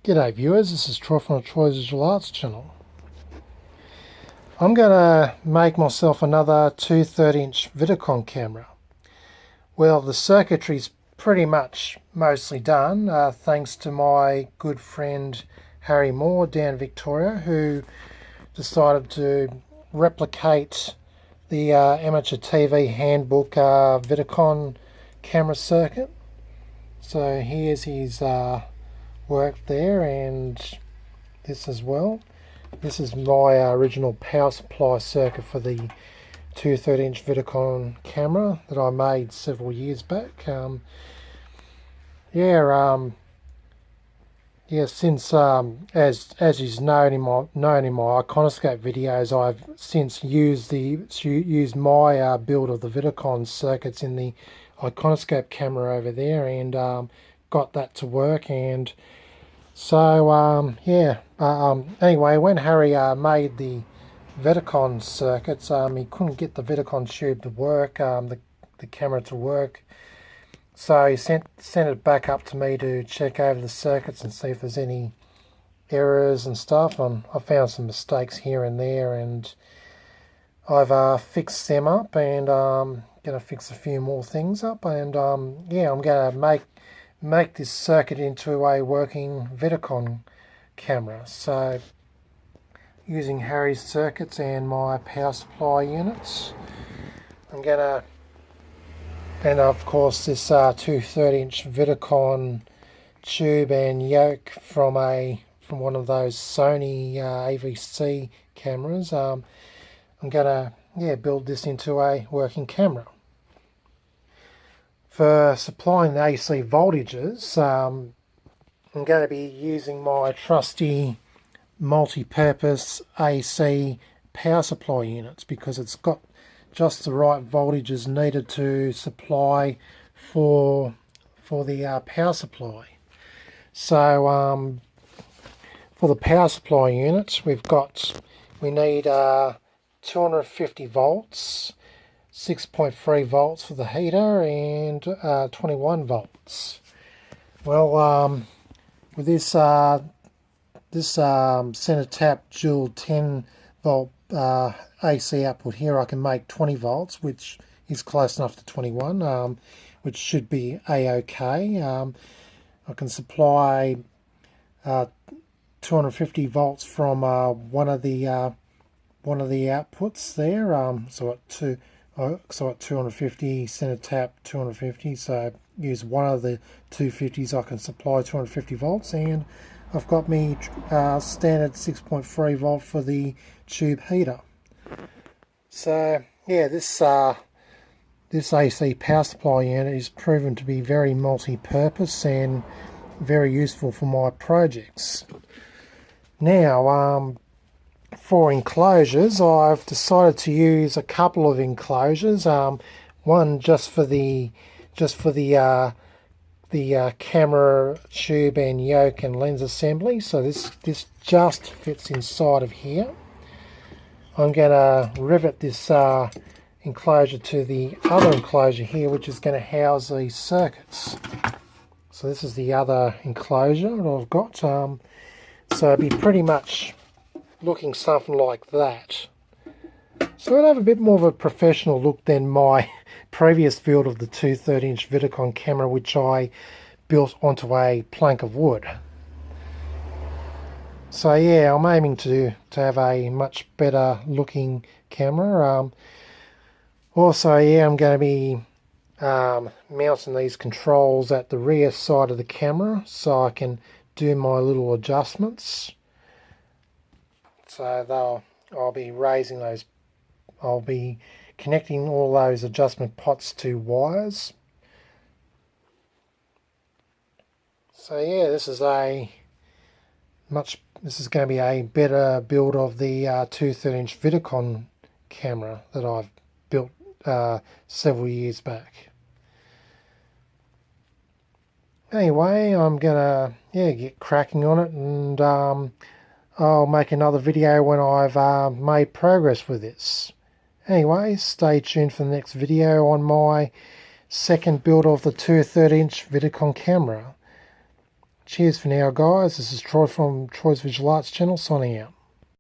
G'day viewers, this is Troy from the Troy's Visual Arts channel. I'm going to make myself another 2/3" Vidicon camera. Well, the circuitry's pretty much mostly done, thanks to my good friend Harry Moore down in Victoria, who decided to replicate the amateur TV handbook Vidicon camera circuit. So here's his work there, and this as well. This is my original power supply circuit for the 2/3" Vidicon camera that I made several years back. Since as is known in my iconoscope videos, I've since used my build of the Vidicon circuits in the iconoscope camera over there, and got that to work. And so anyway, when Harry made the Vidicon circuits, he couldn't get the Vidicon tube to work, the camera to work. So he sent it back up to me to check over the circuits and see if there's any errors and stuff. And I found some mistakes here and there, and I've fixed them up, and going to fix a few more things up. And I'm going to make this circuit into a working Vidicon camera. So using Harry's circuits and my power supply units, I'm going to, and of course this 2/3" Vidicon tube and yoke from one of those Sony AVC cameras. I'm going to build this into a working camera. For supplying the AC voltages, I'm going to be using my trusty multi-purpose AC power supply units, because it's got just the right voltages needed to supply for the power supply. So for the power supply units, we need 250 volts, 6.3 volts for the heater, and 21 volts. Well, with this center tap dual 10 volt AC output here, I can make 20 volts, which is close enough to 21, which should be a-okay. I can supply 250 volts from one of the outputs there. So at 250 center tap 250, so use one of the 250s, I can supply 250 volts, and I've got me standard 6.3 volt for the tube heater. So yeah, this AC power supply unit is proven to be very multi-purpose and very useful for my projects. Now, for enclosures, I've decided to use a couple of enclosures. One just for the camera tube and yoke and lens assembly. So this just fits inside of here. I'm going to rivet this enclosure to the other enclosure here, which is going to house these circuits. So this is the other enclosure that I've got. So it'll be pretty much looking something like that. So it'll have a bit more of a professional look than my previous build of the 2/3" Vidicon camera, which I built onto a plank of wood. So yeah, I'm aiming to have a much better looking camera. Also, yeah, I'm going to be mounting these controls at the rear side of the camera so I can do my little adjustments. So I'll be raising those, I'll be connecting all those adjustment pots to wires. So yeah, this is going to be a better build of the 2/3" Vidicon camera that I've built several years back. Anyway, I'm gonna get cracking on it, and I'll make another video when I've made progress with this. Anyway, stay tuned for the next video on my second build of the 2/3" Vidicon camera. Cheers for now, guys. This is Troy from Troy's Visual Arts channel, signing out.